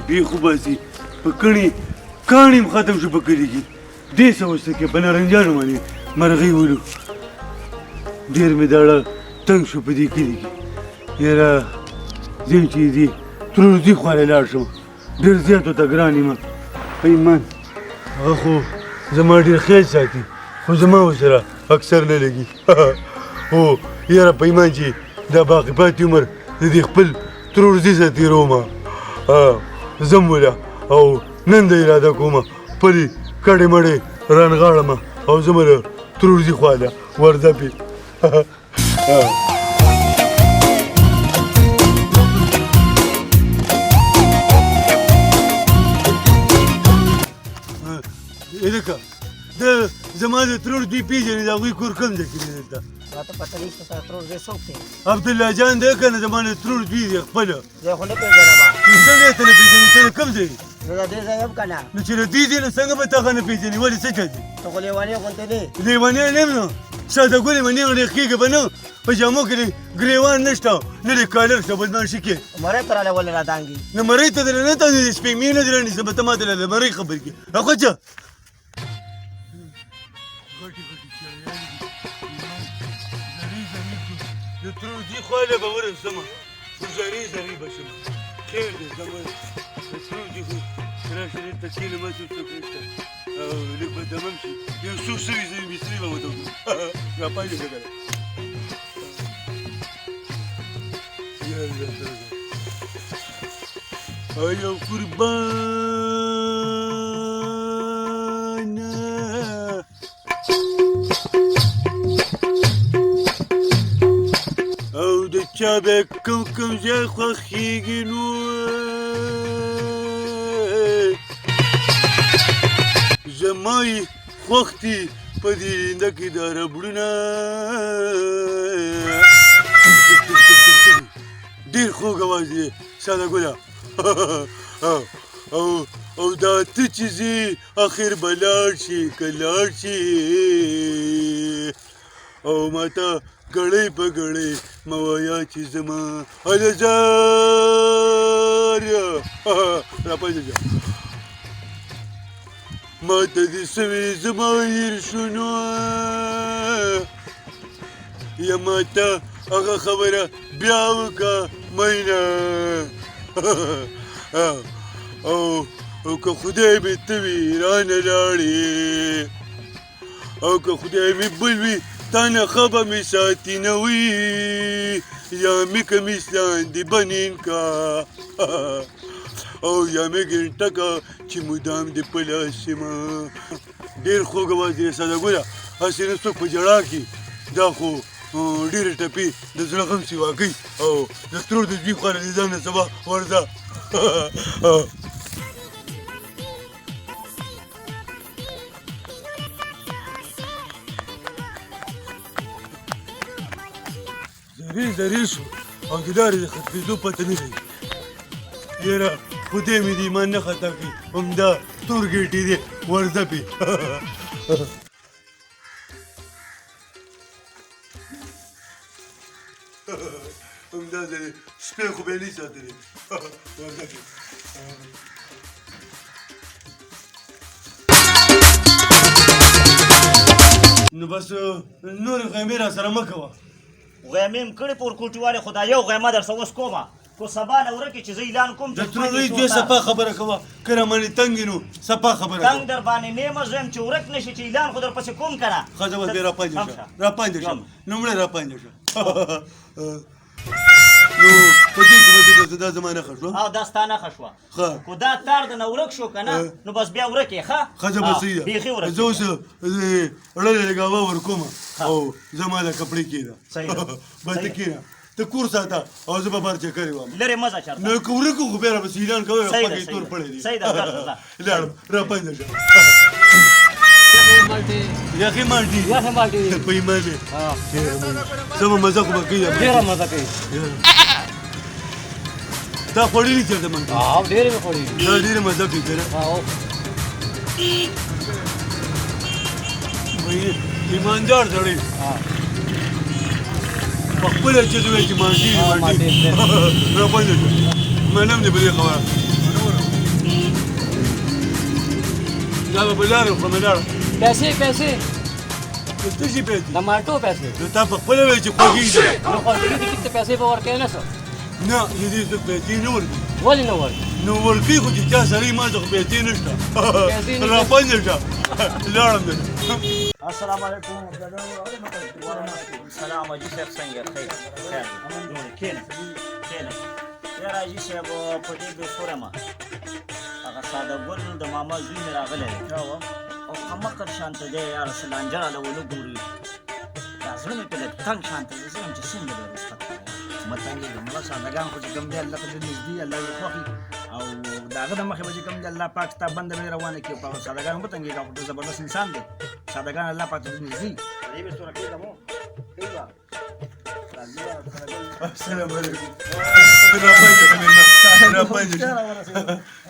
بیخ وباسي په کڼي کاڼي هم ختم شو په کلي کې دې څه وسته کې په نارنجانو باندې مرغۍ ولو ډېر مې داړه تنګ شو په دې کلي کې یاره ځم چې دې ترورزي خواله لاړ شم ډېر زیات ورته ګران یم پیمان هغه خو زما ډېر خیال ساتي خو زما ورسره اکثر نه لګي هو یاره پیمان چې دا باقي پاتې عمر د دې خپل ترورزي سره تېروم ځم وله او نن د اراده کومه خپلې کډې مډې رانغاړم او ځم له ترورزي خواله ورځپې لکه د زما د ترور دوی پېژنې د هغوی کور کوم ځای کې دی دلته راته پته نشته ستا ترور دی څوک دی عبدالله جان دی که نه زما د ترور دوی دی خپله دی خو نه پېژنم څنګه یې ته نه پېژنې ته د کوم ځای زه د دې ځای یم که نه نو چې د دې ځای نه څنګه به تا هغه نه پېژنې ولې څه چل دی ته خو لیونی غوندې دی لیونی نه یم نو ساده ګلې منې غړې کېږه به نه په جامو کې ګریوان نشته نه د کالر شته بدماشي کې مرۍ ته رالی ولې رادانګي نو مرۍ ته درنه نه ته سپېمې نه دې رانیسه به ته ما ته د مرۍ خبرې کې راخوچه د ترورزي خواله به ورسمه خو زرې زرې به شم خیر دی زما د ترورزي خو راشه دلته کښېنه ما څه څوک نشته او لږ به دمم شي یو څو سوي زوی بسترې به ودوږو راپايلې ښه که نه یو قربانه او د چا به کوم ځای خوښېږي نو زما یې خوښ دي په دې لنده کې دا ربړونه ډېر خوږ اواز دی ساده ګله او دا ته چې ځې اخر به لاړ شي که لاړ شي او ماته ګړۍ په ګړۍ مه وایه چې زما الزار راپاڅه شه ماته دې سوې زما هېر شو نو یا ماته هغه خبره بیا وکړه مینه او که خدای مې ته وي رانه لاړې او که خدای مې بل وي تا نه ښه به مې ساتي نه وي یا مې کمیس لاندې بنین کا او یا مې ګنټه کا چې مدام دې په لاس یمه ډېر خوږ اواز دی ساده ګله هسې نه څوک په ژړا کې دا خو ډېرې ټپې د زړه غم سیوا کوي او د ترور د دوی خواله دې ځان نه سبا ورځه زرې شو او د لارې د ختمېدو پته نه لري یاره خدای مې د ایمان نه خطا کړي همدا تور ګېټې دی ورځپې همدا ځای شپې خو به یې نه ساتلې ورځپې نو بس نورې غیمې را سره مه کوه غیمې م کړې پور کوټیوالې خو دا یو غیمه در څه اوس کومه خو سبا نه ورکې چې زه اعلان کوم د ترورۍ دوی صفا خبره کوه که رامانې تنګ یې نو صفا خبره تنګ در باندې نه یم زه یم چې ورک نه شي چې اعلان خو در پسې کوم که نه ښځه بس بیا راپاینده شه راپاینده شه لومړی راپاینده شه نو په دې کې به ځکه دا زما نښه شوه او دا ستا نښه شوه خو دا تار د نه ورک شو که نه نو بس بیا ورک یې ښه ښځه به صحیح ده بیخي ورک زه اوس ړلې لږاوه ورکومه او زما د کپړې کېده بس ته کېنه ته کور ساته او زه به بار چکرې وم لرې مه ځه چېرته نو که ورکو خو بیا راپسې اعلان کوی او پکې تور پړی دی صحیح ده لاړم راپاینده شه یخې مالټې په ایمان مې زما مزه خو به کوي ډېره مزه کوي تا خوړلي چېرته مالټې ډېرې مې خوړلي دا ډېره مزه کوي که نه ایماندار سړی په خپله چې وایي چې مالټې دي راپاینده شه منم دې په دې خبره دا به لاره خو مې لاړه پیسې ته چې پیسې د مالټو پیسې نو تا په خپله وایې چې خوږې دي نو خوږې دي ټیک ته پیسې به ورکوې نه څه نه دې څوک پیسې نه ورکوي ولې نه ورکوي نو ورکوي خو چې چا سړی ما ته خو پیسې نشته راپنځه شه لاړم زه السلام علیکم سلام حاجي صاحب څنګه خیر کښېنه یاره حاجي صاحب په دې بېسوره ما هغه ساده ګل د ماما زوی مې راغلی دی او کمکر شانته دی یاره څه لانجه راله ونه ګوري دا زړه مې پې لږ تنګ شانته دی زه یم چې څنګه دی رسخت متنګېږم مړه سادهګان خو چې کوم دی الله ته ډېر نږدې الله یې خوښي او د هغه د مخې به چې کوم دی الله پاک ستا بنده مې روانه کړي په سادهګان هم متنګېږم خو ډېر زبردست انسان دی سادهګان الله پاک ته ډېر نږدې دې بېسوره کېږم هو السلام علیکم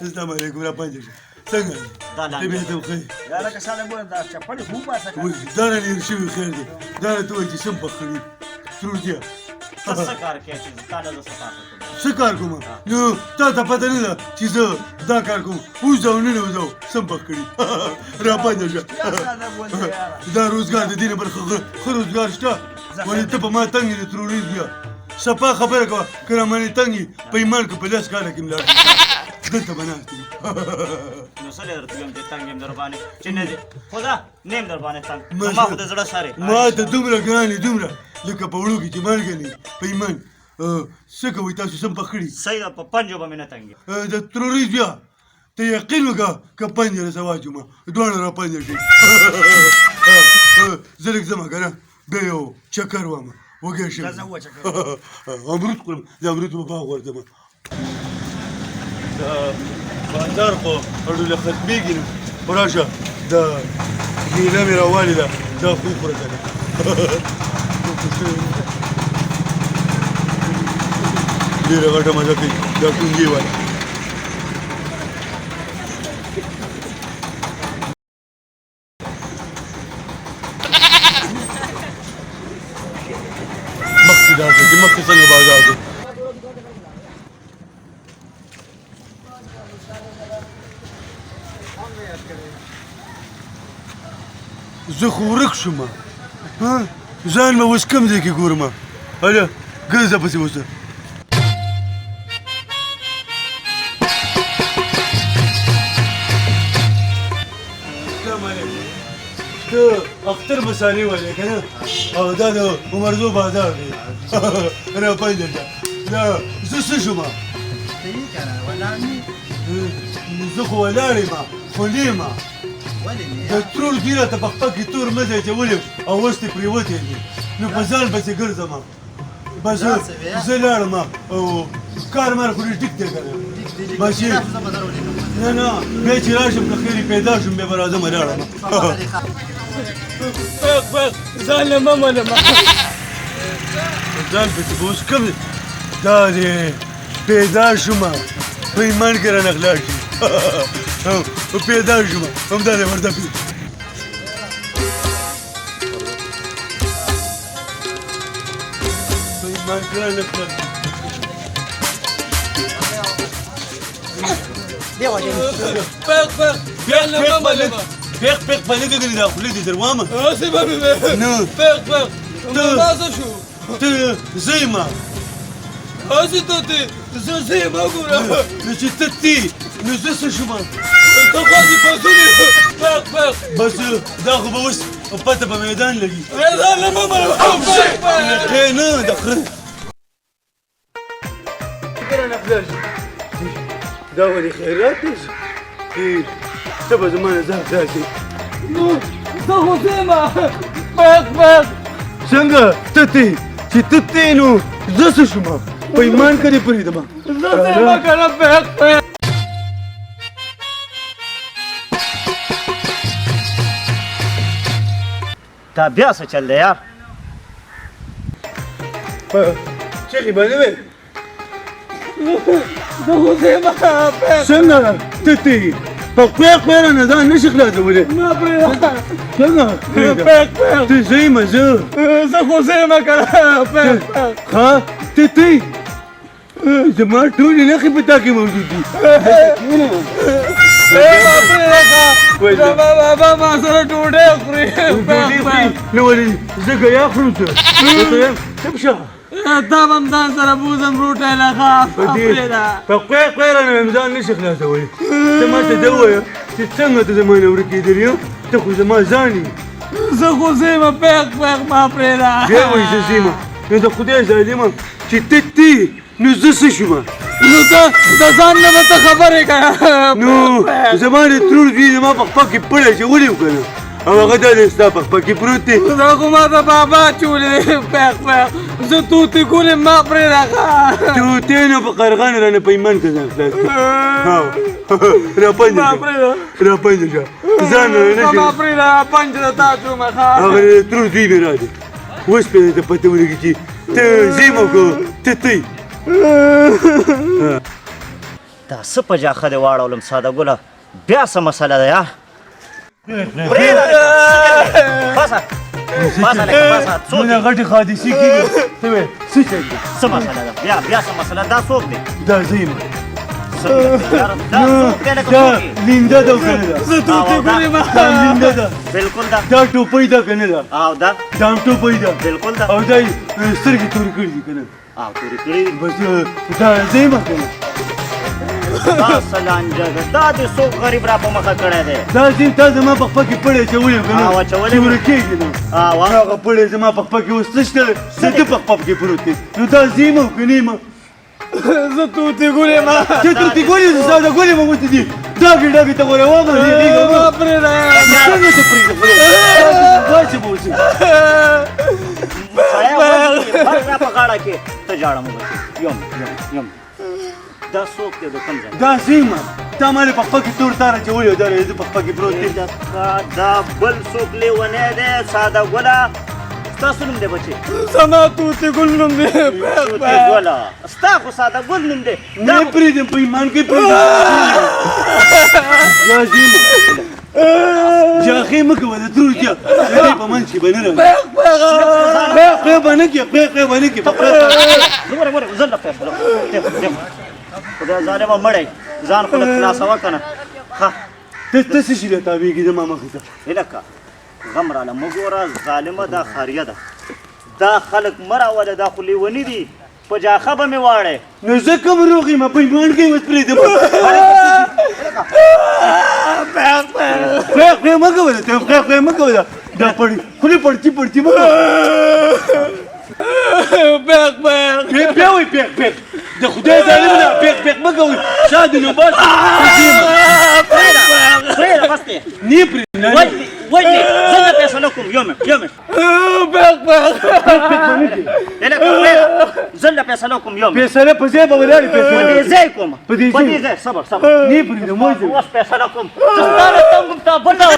السلام علیکم راپنځه شه څنګه دا ته به ته خیر یا لکه ساده ګوره دا چپړې خو وباسه که وایي دا نه ډېر شوي خیر دی دا نه ته وایي چې سم پخ کړي ترورتیا ته څه کار کوې چې تا نه زه څه کار کوم څه کار کوم نو تا ته پته نه ده چې زه دا کار کوم وځو نه نه وځو سم پخ کړي راپنځه شه یا ساده ګوره یاره دا روزګار د دې نه بل ښه روزګار شته ولې ته په ما تنګ یې د تروريز بیا صفا خبره کوه که را باندې تنګ یې په ایمان که په لس کاله کې م لاړ دلته به ناست یم نو څه لې درته ویم چې تنګ یم در باندې چې نه دی خو دا نه یم در باندې تنګ ما خو د زړه سارې ما ته دومره ګران دي دومره لکه په وړو کې چې مالګه نه په ایمان څه کوئ تاسو سم پخ کړي صحیح ده په پنجو به مې نه تنګ د تروريز بیا ته یقین وکړه که پنجه رسه واچوم دواړه را پنجه شي زه لږ ځمه که نه بیا یو چکر وامه وږی شم امرود خورم د امرود په باغ ورځم د بازار خو اړوله ختمېږي نه خو راشه د ګیله مې راوالې ده دا خو وخوره که نه ډېره غټه مزه کوي دا ټونګې والا مخکې دا چې مخکې څنګه بازار دی زه خو ورک شوم ځان مې اوس کوم ځای کې ګورم هله ګرځه پسې اوسه السلام علیکم ته اختر مسالې وایې که نه او دا د عمرزو بازار دی راپنځه شه دا زه څه شوم زه خو ولاړ یم خو نه یم د ترور دوی راته په خپل کې تور مزی اچولی او اوس دې پرېوتی دي نو په ځان پسې ګرځم بس زه لاړم او کار مار خو ډېر ټیک دی که نه بس نه بیا چې راشم که خیر پیدا شم بیا به راځم لاړم ځان له مه منمه ځان پسې به اوس کوم دا دی پیدا شوم په ایمان کې رانه غلا شي پیدا شوم همدا دی ورته پې په ایمان کې رانه غلا شي پیق به نه ګرځي دا خولې دې در وامه نه ته زه یم نو چې ته تې نو زه څه شوم بس دا خو به اوس پته په میدان لګي نه د خره دا ولې خیرات دی ته به زما نه ځان داسې زه خو ځم څنګه ته تې چې ته تې نو زه څه شوم په ایمان کې دې پرېږدم زه ځم که نه دا بیا څه چل دی یار چغې به نه وې زه خو ځم څنګه ته تې په خوی رانه ځان نه شي خلاصولی ما پرېږده څنګه ته زه یم زه خو ځم که نه ښه ته زما ټولې نښې په تا کې موجود دي زما بابا ما سره ډوډۍ خوري نو ولې زه ګیا خورم ته تمشه دا به هم ځان سره بوزم روټۍ لخه په قوی رانه مې ځان نشي خلاصولی ته ماته ده ووایه چې څنګه ته زما نه ورکېدلي یو ته خو زما ځان یې زه خو زیمه پیغ ما پرېږده بیا وایي زه ځیمه نو د خدای ظالمه چې ته تې نو زه څه شومه نو ته د ځان نه به ته خبرې کوه نو زما د ترور زوی زما په خپه کې پړی اچولی و که نه او هغه دا دی ستا په خپه کې پروت دی دا خو ما ته بابا چولې دی پیغ زه توتې ګولې ما پرېږده توتې نه په قرغان رانه په ایمان کې ځان خلاص کړه راپنجه شه راپنجه شه ځان رانه ما پرېږده پنج د تا شومه هغه د ترور زوی مې راځي اوس پرې ته پته ولګي چې ته زیمه که ته تی دا څه په جاخه دې واړولم ساده ګله بیا څه مسله ده یا پاسه پاسه لکه پاسه څوک مونه غټې حادثې کېږي ته وایې څه شی دی څه مسله ده بیا څه مسله دا څوک دی دا زیمه څنګه یاره دا څوک دی لکه دا څوک دی لینده ده که نه ده زه توتې ګولې ما دا لینده ده بلکل ده دا ټوپۍ ده که نه ده او دا دا هم ټوپۍ ده بلکل ده او دا یې سترګې تورې کړي دي که نه او تورې کړي دي بس دا زیمه که نه دا سلانجه ده دا دې څوک غریب را په مخه کړی دی دا زیم تا زما په خپه کې پړی اچولی و که نه او اچولی چې و. ورکېږي نه او هغه پړی زما په خپه کې اوس څه شته زه ده په خپه کې پروت دی نو دا زیمه و که نیمه زه توتې ګولې ما چې توتې ګولې زه ساده ګولې مه ورته دي ډاګې ډاګې ته غوره واغه ما پرېږده څنګه ته پرېږده داسې به اوسې سړی غږ را په غاړه کې ته جاړه مه بچې یم دا څوک دی د کوم ځای دا زیمه تا ما په خپه کې تور تار اچولی و دا زه په خپه کې پروت دی دا بل څوک لیونی دی ساده ګله ستاسو نوم دی بچې زما توتې ګل نوم دی توتې ګله ستا خو ساده ګل نوم دی نه پرېږدم په ایمان کې پرېږدم یا زیمه جاخې مه کوه د ترورتیا د دې په منځ کې به نه راځي قې به نه کړې قې به نه کړې ګوره زه له فیصله خدای ظالمه مړی ځان خو له خلاصوه که نه ښه ته څه شي له تابېږي زما مخې ته هلکه غم راله مه ګوره ظالمه دا خاریه ده دا خلک مه راوله دا خو لیوني دي په جاخه به مې واړی نو زه کوم روغ یم په ایمان کې اوس پرېږدم قې مه کوه ته قې مه کوه دا خولې پړچي مه کوه بیا وایي پیغ د خدای ظالم ده پیغ مه کوئ شا د نو بس پرېږده بس دی نه پرېږدم وجنې زه نه فیصله کوم یو مې زه له فیصله کوم یو مې فیصله په ځای به ولاړې په دې ځای کوم په دې ځای صبر نه پرېږدم اوس فیصله کوم زه ستا نه تنګ وم تا بل ډول